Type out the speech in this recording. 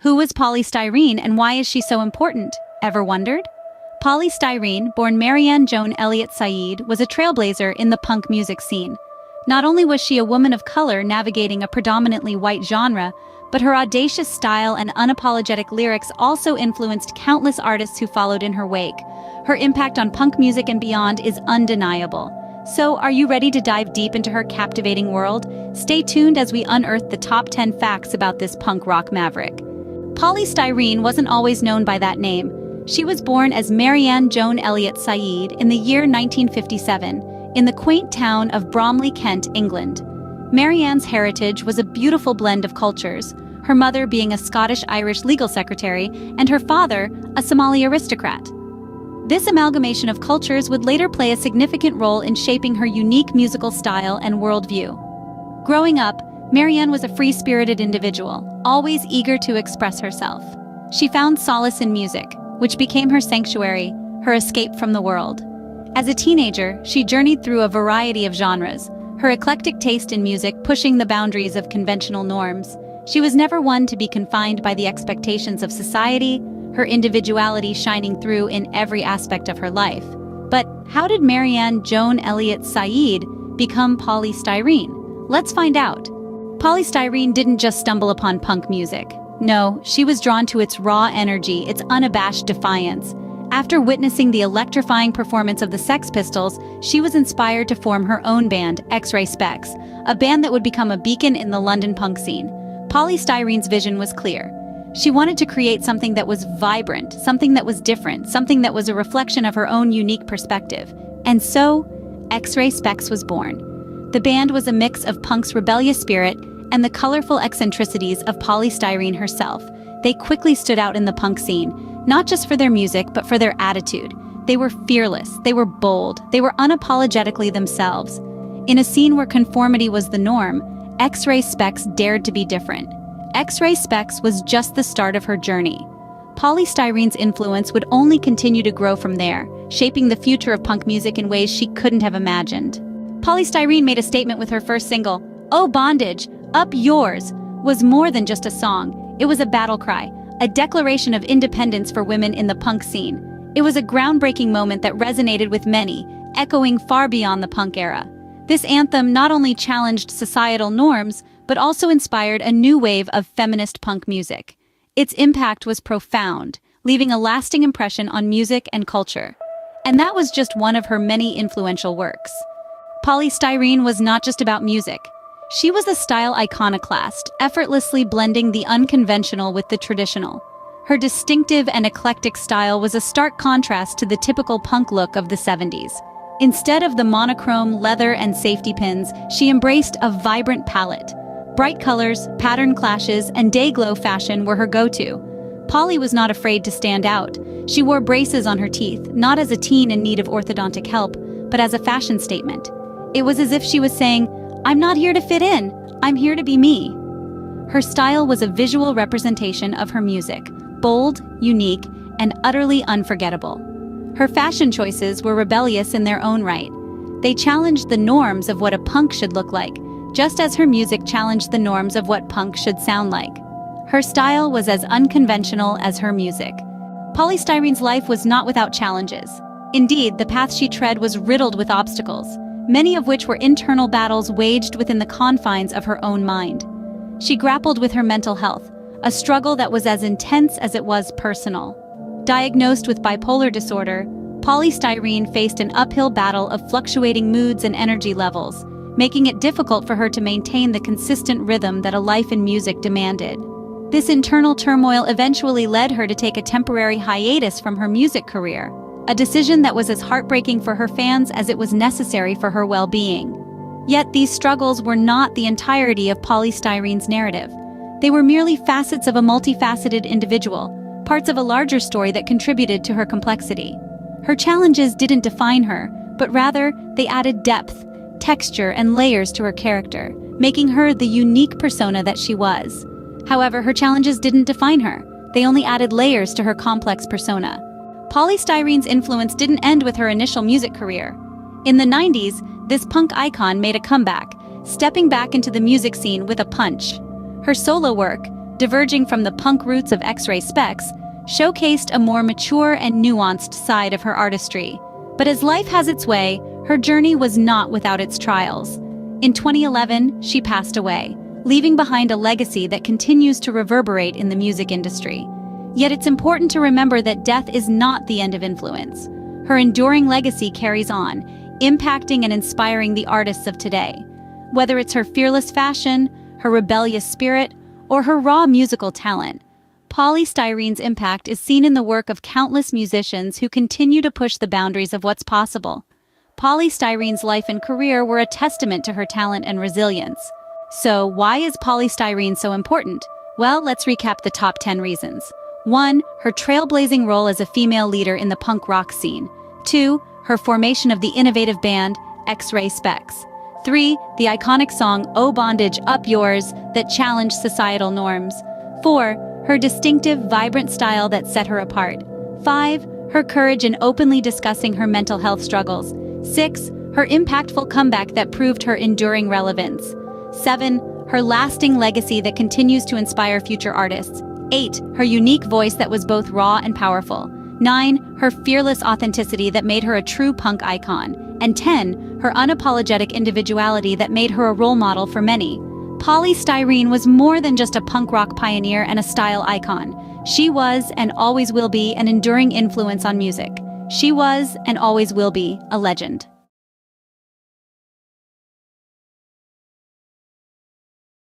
Who was Styrene and why is she so important? Ever wondered? Styrene, born Marianne Joan Elliott Said, was a trailblazer in the punk music scene. Not only was she a woman of color navigating a predominantly white genre, but her audacious style and unapologetic lyrics also influenced countless artists who followed in her wake. Her impact on punk music and beyond is undeniable. So, are you ready to dive deep into her captivating world? Stay tuned as we unearth the top 10 facts about this punk rock maverick. Styrene wasn't always known by that name. She was born as Marianne Joan Elliott Said in the year 1957, in the quaint town of Bromley, Kent, England. Marianne's heritage was a beautiful blend of cultures, her mother being a Scottish-Irish legal secretary and her father a Somali aristocrat. This amalgamation of cultures would later play a significant role in shaping her unique musical style and worldview. Growing up, Marianne was a free-spirited individual, always eager to express herself. She found solace in music, which became her sanctuary, her escape from the world. As a teenager, she journeyed through a variety of genres, her eclectic taste in music pushing the boundaries of conventional norms. She was never one to be confined by the expectations of society, her individuality shining through in every aspect of her life. But how did Marianne Joan Elliott Said become Styrene? Let's find out. Styrene didn't just stumble upon punk music. No, she was drawn to its raw energy, its unabashed defiance. After witnessing the electrifying performance of the Sex Pistols, she was inspired to form her own band, X-Ray Spex, a band that would become a beacon in the London punk scene. Styrene's vision was clear. She wanted to create something that was vibrant, something that was different, something that was a reflection of her own unique perspective. And so, X-Ray Spex was born. The band was a mix of punk's rebellious spirit and the colorful eccentricities of Styrene herself. They quickly stood out in the punk scene, not just for their music, but for their attitude. They were fearless, they were bold, they were unapologetically themselves. In a scene where conformity was the norm, X-Ray Spex dared to be different. X-Ray Spex was just the start of her journey. Styrene's influence would only continue to grow from there, shaping the future of punk music in ways she couldn't have imagined. Styrene made a statement with her first single, "Oh Bondage, Up Yours," was more than just a song. It was a battle cry, a declaration of independence for women in the punk scene. It was a groundbreaking moment that resonated with many, echoing far beyond the punk era. This anthem not only challenged societal norms, but also inspired a new wave of feminist punk music. Its impact was profound, leaving a lasting impression on music and culture. And that was just one of her many influential works. Styrene was not just about music. She was a style iconoclast, effortlessly blending the unconventional with the traditional. Her distinctive and eclectic style was a stark contrast to the typical punk look of the 70s. Instead of the monochrome leather and safety pins, she embraced a vibrant palette. Bright colors, pattern clashes, and day-glow fashion were her go-to. Polly was not afraid to stand out. She wore braces on her teeth, not as a teen in need of orthodontic help, but as a fashion statement. It was as if she was saying, "I'm not here to fit in, I'm here to be me." Her style was a visual representation of her music, bold, unique, and utterly unforgettable. Her fashion choices were rebellious in their own right. They challenged the norms of what a punk should look like, just as her music challenged the norms of what punk should sound like. Her style was as unconventional as her music. Styrene's life was not without challenges. Indeed, the path she tread was riddled with obstacles, many of which were internal battles waged within the confines of her own mind. She grappled with her mental health, a struggle that was as intense as it was personal. Diagnosed with bipolar disorder, Styrene faced an uphill battle of fluctuating moods and energy levels, making it difficult for her to maintain the consistent rhythm that a life in music demanded. This internal turmoil eventually led her to take a temporary hiatus from her music career, a decision that was as heartbreaking for her fans as it was necessary for her well-being. Yet these struggles were not the entirety of Styrene's narrative. They were merely facets of a multifaceted individual, parts of a larger story that contributed to her complexity. Her challenges didn't define her, but rather they added depth, texture, and layers to her character, making her the unique persona that she was. However, her challenges didn't define her. They only added layers to her complex persona. Styrene's influence didn't end with her initial music career. In the 90s, this punk icon made a comeback, stepping back into the music scene with a punch. Her solo work, diverging from the punk roots of X-Ray Spex, showcased a more mature and nuanced side of her artistry. But as life has its way, her journey was not without its trials. In 2011, she passed away, leaving behind a legacy that continues to reverberate in the music industry. Yet it's important to remember that death is not the end of influence. Her enduring legacy carries on, impacting and inspiring the artists of today. Whether it's her fearless fashion, her rebellious spirit, or her raw musical talent, Styrene's impact is seen in the work of countless musicians who continue to push the boundaries of what's possible. Styrene's life and career were a testament to her talent and resilience. So, why is Styrene so important? Well, let's recap the top 10 reasons. 1. Her trailblazing role as a female leader in the punk rock scene. 2. Her formation of the innovative band X-Ray Spex. 3. The iconic song "Oh Bondage, Up Yours" that challenged societal norms. 4. Her distinctive, vibrant style that set her apart. 5. Her courage in openly discussing her mental health struggles. 6. Her impactful comeback that proved her enduring relevance. 7. Her lasting legacy that continues to inspire future artists. 8. Her unique voice that was both raw and powerful. 9. Her fearless authenticity that made her a true punk icon. And 10. Her unapologetic individuality that made her a role model for many. Styrene was more than just a punk rock pioneer and a style icon. She was, and always will be, an enduring influence on music. She was, and always will be, a legend.